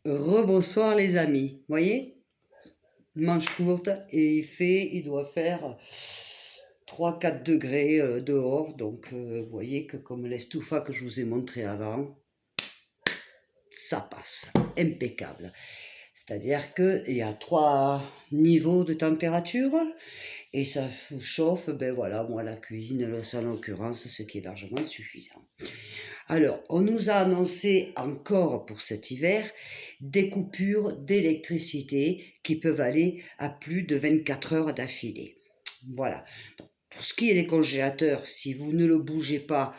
Rebonsoir les amis, voyez, manche courte et il doit faire 3 4 degrés dehors, donc vous voyez que comme l'estufa que je vous ai montré avant, ça passe, impeccable. C'est-à-dire qu'il y a 3 niveaux de température et ça chauffe, ben voilà, moi la cuisine, le salon en l'occurrence, ce qui est largement suffisant. Alors, on nous a annoncé encore pour cet hiver des coupures d'électricité qui peuvent aller à plus de 24 heures d'affilée. Voilà. Donc, pour ce qui est des congélateurs, si vous ne le bougez pas,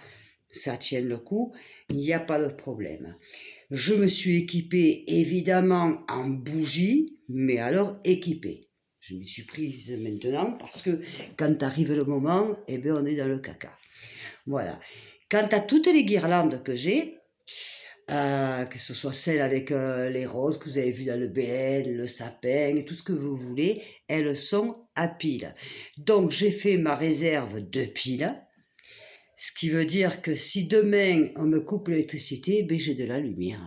ça tient le coup, il n'y a pas de problème. Je me suis équipée évidemment en bougies, mais alors équipée. Je m'y suis prise maintenant parce que quand arrive le moment, eh bien on est dans le caca. Voilà. Quant à toutes les guirlandes que j'ai, que ce soit celles avec les roses que vous avez vues dans le Bélène, le sapin, tout ce que vous voulez, elles sont à piles. Donc j'ai fait ma réserve de piles, ce qui veut dire que si demain on me coupe l'électricité, ben j'ai de la lumière.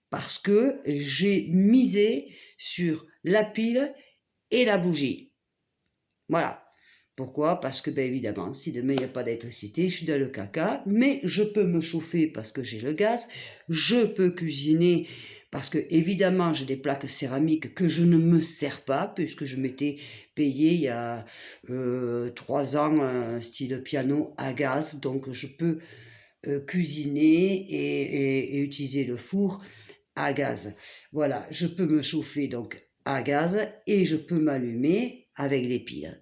Parce que j'ai misé sur la pile et la bougie. Voilà. Pourquoi? Parce que, bien évidemment, si demain il n'y a pas d'électricité, je suis dans le caca, mais je peux me chauffer parce que j'ai le gaz, je peux cuisiner parce que, évidemment, j'ai des plaques céramiques que je ne me sers pas, puisque je m'étais payé il y a 3 ans un style piano à gaz, donc je peux cuisiner et utiliser le four à gaz. Voilà, je peux me chauffer donc à gaz et je peux m'allumer avec les piles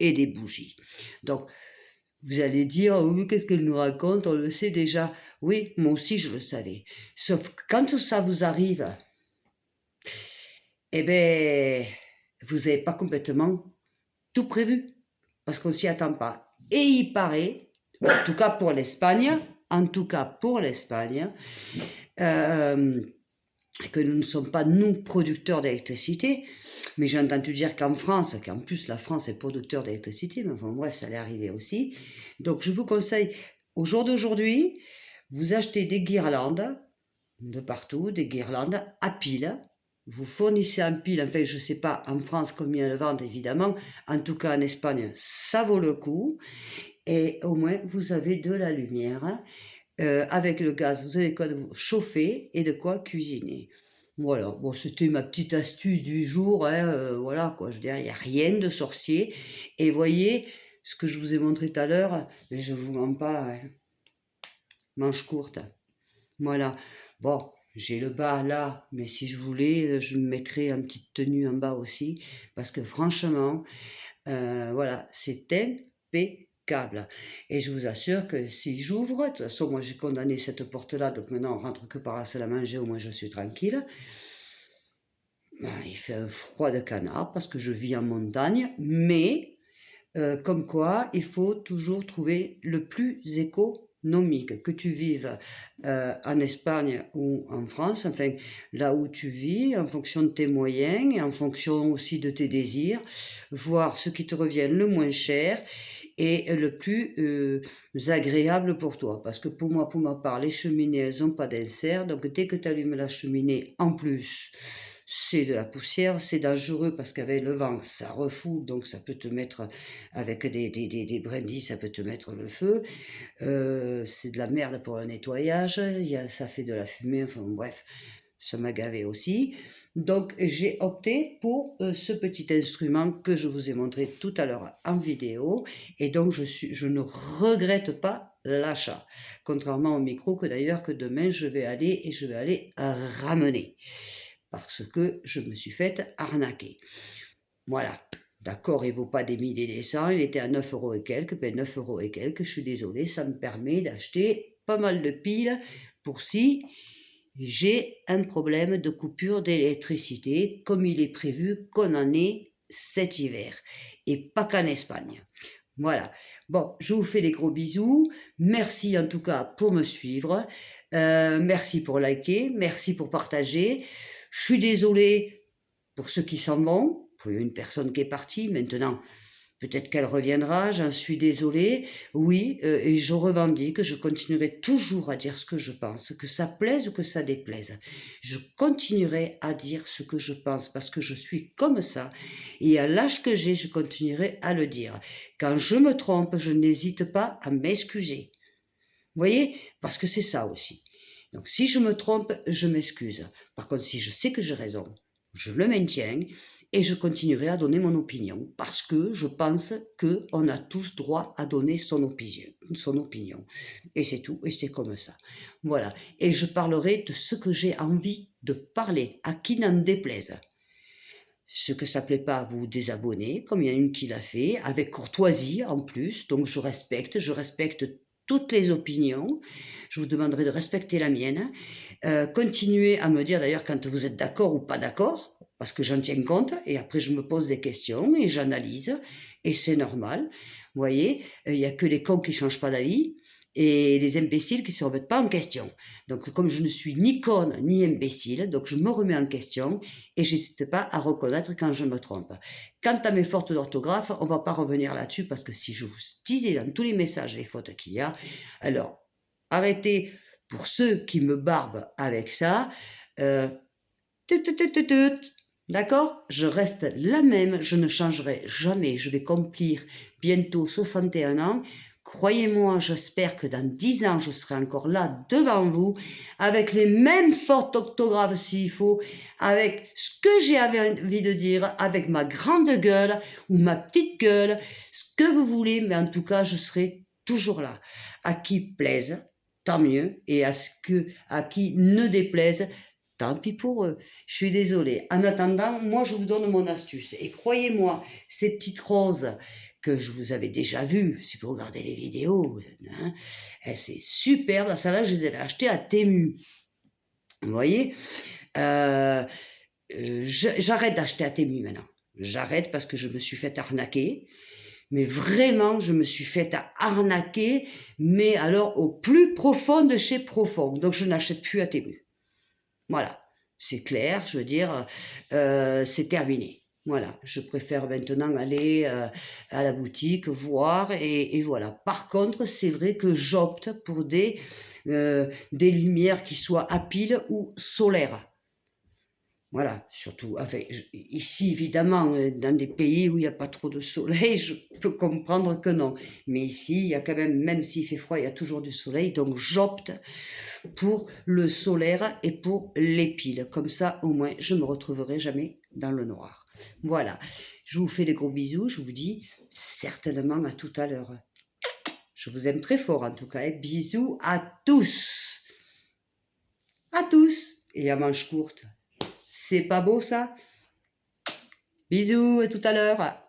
et des bougies. Donc, vous allez dire, oui, qu'est-ce qu'elle nous raconte? On le sait déjà. Oui, moi aussi, je le savais. Sauf que quand ça vous arrive, eh bien, vous n'avez pas complètement tout prévu, parce qu'on ne s'y attend pas. Et il paraît, en tout cas pour l'Espagne, euh, que nous ne sommes pas, nous, producteurs d'électricité, mais j'ai entendu dire qu'en France, qu'en plus la France est producteur d'électricité, mais enfin bref, ça allait arriver aussi. Donc je vous conseille, au jour d'aujourd'hui, vous achetez des guirlandes de partout, des guirlandes à piles. Vous fournissez en pile, enfin je ne sais pas en France combien elles vendent évidemment, en tout cas en Espagne ça vaut le coup, et au moins vous avez de la lumière. Avec le gaz, vous avez quoi de vous chauffer et de quoi cuisiner. Voilà, bon, c'était ma petite astuce du jour, hein, voilà quoi, je veux dire, il n'y a rien de sorcier. Et voyez, ce que je vous ai montré tout à l'heure, je ne vous mens pas, hein, manche courte. Voilà, bon, j'ai le bas là, mais si je voulais, je me mettrais une petite tenue en bas aussi, parce que franchement, voilà, c'est impeccable. Et je vous assure que si j'ouvre, de toute façon, moi j'ai condamné cette porte-là, donc maintenant on rentre que par la salle à manger, au moins je suis tranquille. Ben, il fait un froid de canard parce que je vis en montagne, mais comme quoi il faut toujours trouver le plus économique, que tu vives en Espagne ou en France, enfin là où tu vis, en fonction de tes moyens et en fonction aussi de tes désirs, voir ce qui te revient le moins cher et le plus agréable pour toi. Parce que pour ma part, les cheminées, elles n'ont pas d'insert, donc dès que tu allumes la cheminée, en plus, c'est de la poussière, c'est dangereux parce qu'avec le vent, ça refoule, donc ça peut te mettre, avec des brindilles, ça peut te mettre le feu. C'est de la merde pour le nettoyage, ça fait de la fumée, enfin bref, ça m'a gavé aussi. Donc j'ai opté pour ce petit instrument que je vous ai montré tout à l'heure en vidéo, et donc je ne regrette pas l'achat, contrairement au micro que d'ailleurs que demain je vais aller ramener, parce que je me suis fait arnaquer. Voilà. D'accord, il ne vaut pas des 1000 et des 100, il était à 9 euros et quelques, ben 9 euros et quelques, je suis désolée, ça me permet d'acheter pas mal de piles pour si j'ai un problème de coupure d'électricité, comme il est prévu qu'on en ait cet hiver, et pas qu'en Espagne. Voilà. Bon, je vous fais des gros bisous. Merci en tout cas pour me suivre. Merci pour liker, merci pour partager. Je suis désolée pour ceux qui s'en vont, pour une personne qui est partie. Maintenant, Peut-être qu'elle reviendra, j'en suis désolée. Oui, et je revendique, je continuerai toujours à dire ce que je pense, que ça plaise ou que ça déplaise. Je continuerai à dire ce que je pense parce que je suis comme ça. Et à l'âge que j'ai, je continuerai à le dire. Quand je me trompe, je n'hésite pas à m'excuser. Vous voyez? Parce que c'est ça aussi. Donc si je me trompe, je m'excuse. Par contre, si je sais que j'ai raison, je le maintiens et je continuerai à donner mon opinion parce que je pense qu'on a tous droit à donner son opinion. Son opinion. Et c'est tout, et c'est comme ça. Voilà. Et je parlerai de ce que j'ai envie de parler, à qui n'en déplaise. Ce que ça plaît pas à vous désabonner, comme il y a une qui l'a fait, avec courtoisie en plus, donc je respecte toutes les opinions, je vous demanderai de respecter la mienne, continuez à me dire d'ailleurs quand vous êtes d'accord ou pas d'accord, parce que j'en tiens compte, et après je me pose des questions et j'analyse, et c'est normal, vous voyez, il n'y a que les cons qui changent pas d'avis, et les imbéciles qui ne se remettent pas en question. Donc comme je ne suis ni conne ni imbécile, donc je me remets en question, et j'hésite pas à reconnaître quand je me trompe. Quant à mes fautes d'orthographe, on va pas revenir là-dessus parce que si je vous disais dans tous les messages les fautes qu'il y a, alors arrêtez pour ceux qui me barbent avec ça. euh, tut, tut, tut, tut, tut. D'accord? Je reste la même, je ne changerai jamais. Je vais accomplir bientôt 61 ans. Croyez-moi, j'espère que dans 10 ans, je serai encore là devant vous, avec les mêmes fautes d'orthographe s'il faut, avec ce que j'ai envie de dire, avec ma grande gueule ou ma petite gueule, ce que vous voulez, mais en tout cas, je serai toujours là. À qui plaise, tant mieux, et à qui ne déplaise, tant pis pour eux. Je suis désolée. En attendant, moi, je vous donne mon astuce. Et croyez-moi, ces petites roses que je vous avais déjà vues, si vous regardez les vidéos, hein, c'est superbe. Celles-là, je les ai achetées à Temu. Vous voyez, euh, j'arrête d'acheter à Temu maintenant. J'arrête parce que je me suis fait arnaquer. Mais vraiment, je me suis fait arnaquer, mais alors au plus profond de chez profond. Donc, je n'achète plus à Temu. Voilà, c'est clair, je veux dire, c'est terminé. Voilà, je préfère maintenant aller à la boutique, voir, et voilà. Par contre, c'est vrai que j'opte pour des lumières qui soient à pile ou solaires. Voilà, surtout, enfin, ici, évidemment, dans des pays où il n'y a pas trop de soleil, je peux comprendre que non. Mais ici, il y a quand même s'il fait froid, il y a toujours du soleil, donc j'opte pour le solaire et pour les piles. Comme ça, au moins, je me retrouverai jamais dans le noir. Voilà, je vous fais des gros bisous, je vous dis certainement à tout à l'heure. Je vous aime très fort en tout cas, et bisous à tous. À tous. Et à manches courtes. C'est pas beau ça? Bisous, à tout à l'heure.